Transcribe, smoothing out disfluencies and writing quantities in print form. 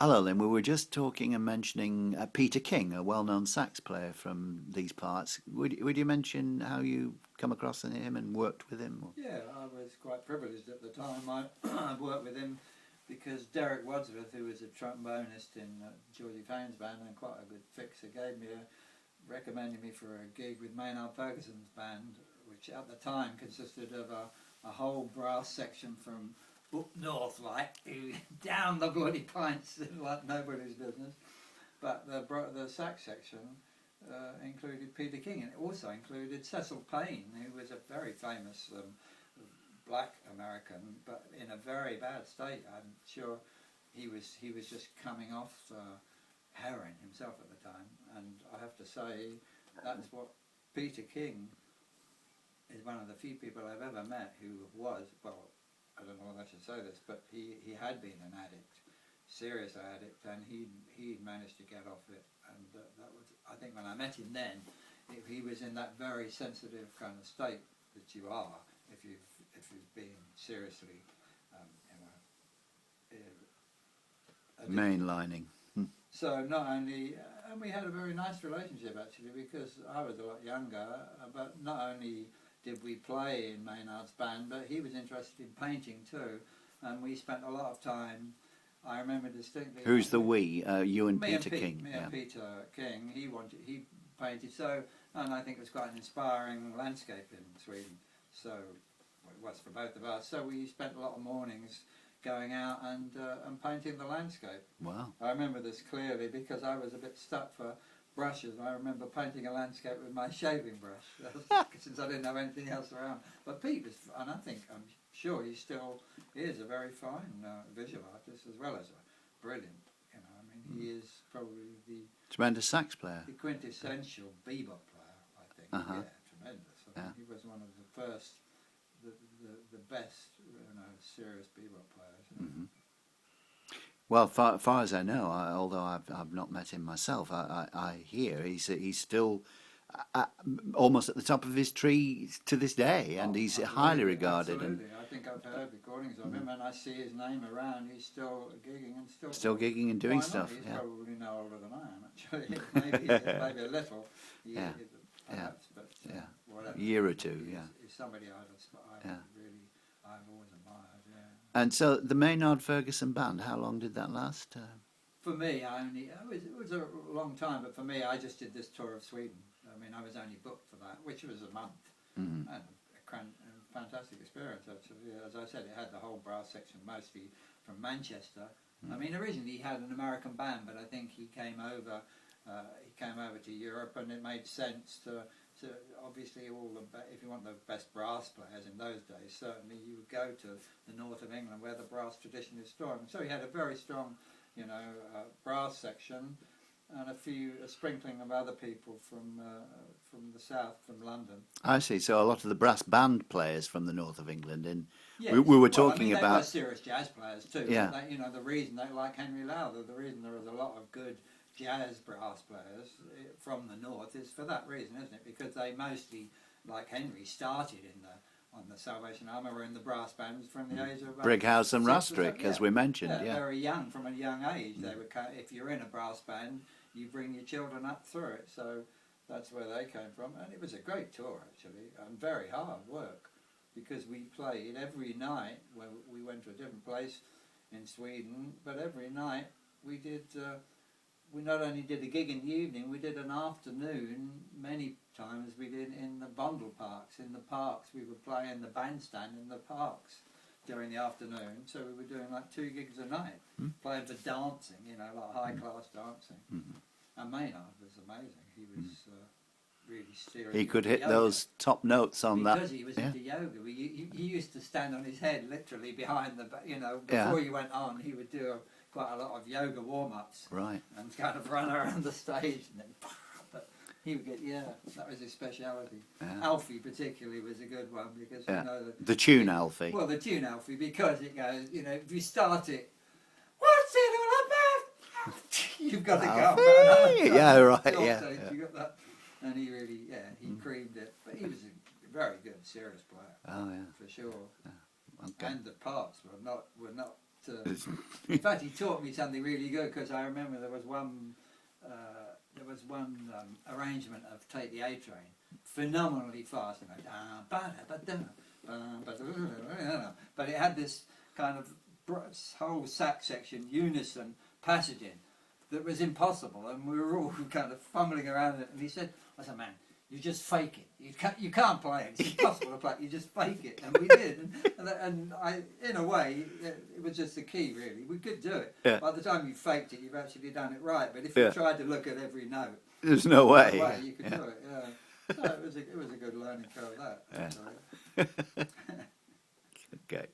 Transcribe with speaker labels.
Speaker 1: Hello, Lynn. We were just talking and mentioning Peter King, a well-known sax player from these parts. Would you mention how you come across him and worked with him?
Speaker 2: Yeah, I was quite privileged at the time. I worked with him because Derek Wadsworth, who was a trombonist in Georgie Fane's band and quite a good fixer, recommended me for a gig with Maynard Ferguson's band, which at the time consisted of a whole brass section from up north, like down the bloody pints, like nobody's business. But the sax section included Peter King, and it also included Cecil Payne, who was a very famous black American, but in a very bad state. I'm sure he was just coming off heroin himself at the time, and I have to say that's what Peter King is one of the few people I've ever met who was, well, I don't know whether I should say this, but he had been an addict, serious addict, and he managed to get off it, and that was, I think when I met him then, he was in that very sensitive kind of state that you are if you've been seriously,
Speaker 1: Mainlining.
Speaker 2: So not only, and we had a very nice relationship actually, because I was a lot younger, but not only did we play in Maynard's band, but he was interested in painting too, and we spent a lot of time. I remember distinctly.
Speaker 1: Who's the we? You and Peter King.
Speaker 2: Me and Peter King. He painted so, and I think it was quite an inspiring landscape in Sweden. So it was for both of us. So we spent a lot of mornings going out and painting the landscape.
Speaker 1: Wow.
Speaker 2: I remember this clearly because I was a bit stuck for brushes. I remember painting a landscape with my shaving brush since I didn't have anything else around. But Pete was, and I'm sure he still is a very fine visual artist as well as a brilliant. He is probably the
Speaker 1: Tremendous sax player.
Speaker 2: the quintessential bebop player. I think.
Speaker 1: Uh-huh.
Speaker 2: Yeah, tremendous. I think he was one of the first, the best, serious bebop players.
Speaker 1: Mm-hmm. Well, far as I know, although I've not met him myself, I hear he's still almost at the top of his tree to this day, and he's highly regarded.
Speaker 2: Absolutely. I think I've heard recordings of him, and I see his name around. He's still gigging and
Speaker 1: still gigging and doing
Speaker 2: why not?
Speaker 1: stuff.
Speaker 2: He's
Speaker 1: Yeah.
Speaker 2: probably no older than I am, actually. maybe a little.
Speaker 1: Yeah.
Speaker 2: Perhaps, but whatever.
Speaker 1: A year or two. Yeah.
Speaker 2: He's somebody I've always admired. Yeah.
Speaker 1: And so the Maynard Ferguson band, how long did that last?
Speaker 2: For me, it was a long time, but for me, I just did this tour of Sweden. I was only booked for that, which was a month,
Speaker 1: Mm-hmm.
Speaker 2: and a fantastic experience actually. As I said, it had the whole brass section, mostly from Manchester.
Speaker 1: Mm-hmm.
Speaker 2: Originally he had an American band, but I think he came over to Europe, and it made sense to obviously if you want the best brass players in those days, certainly you would go to the north of England where the brass tradition is strong. So he had a very strong, brass section, and a sprinkling of other people from the south, from London.
Speaker 1: I see. So a lot of the brass band players from the north of England.
Speaker 2: Yes.
Speaker 1: We were talking
Speaker 2: they
Speaker 1: about
Speaker 2: were serious jazz players too.
Speaker 1: Yeah.
Speaker 2: The reason they like Henry Lowther, the reason there was a lot of good jazz brass players from the north is for that reason, isn't it? Because they mostly, like Henry, started on the Salvation Army or in the brass bands from the age of
Speaker 1: Brighouse and
Speaker 2: 6 or
Speaker 1: Rostrick,
Speaker 2: 7,
Speaker 1: as we mentioned.
Speaker 2: yeah,
Speaker 1: Yeah.
Speaker 2: very young, from a young age. They were. If you're in a brass band, you bring your children up through it. So that's where they came from, and it was a great tour actually, and very hard work, because we played every night. When we went to a different place in Sweden, but every night we did. We not only did a gig in the evening, we did an afternoon. Many times we did in the bundle parks. In the parks, we would play in the bandstand in the parks during the afternoon. So we were doing like 2 gigs a night, playing for dancing, like high class dancing.
Speaker 1: Mm-hmm.
Speaker 2: And Maynard was amazing. He was really serious.
Speaker 1: He could hit those top notes on
Speaker 2: because
Speaker 1: that.
Speaker 2: he was into yoga. He used to stand on his head literally behind before you went on, he would do quite a lot of yoga warm-ups.
Speaker 1: Right.
Speaker 2: And kind of run around the stage. And then, but he would get, that was his speciality.
Speaker 1: Yeah.
Speaker 2: Alfie particularly was a good one because,
Speaker 1: the tune Alfie.
Speaker 2: Well, the tune Alfie, because it goes, if you start it, what's it all about? You've got to go.
Speaker 1: Yeah, right,
Speaker 2: You got that. And he really, he creamed it. But he was a very good, serious player.
Speaker 1: Oh, yeah.
Speaker 2: For sure.
Speaker 1: Yeah. Okay.
Speaker 2: And the parts were not in fact, he taught me something really good, because I remember there was one arrangement of Take the A Train, phenomenally fast, you know, but it had this kind of whole sax section unison passaging that was impossible, and we were all kind of fumbling around it. And he said, "I said, man, you just fake it. You can't play it. It's impossible to play it. You just fake it." And we did. And I, in a way, it was just the key, really. We could do it.
Speaker 1: Yeah.
Speaker 2: By the time you faked it, you've actually done it right. But if you tried to look at every note,
Speaker 1: there's no way.
Speaker 2: You could do it. Yeah. So it was a good learning curve. That.
Speaker 1: Yeah. Okay.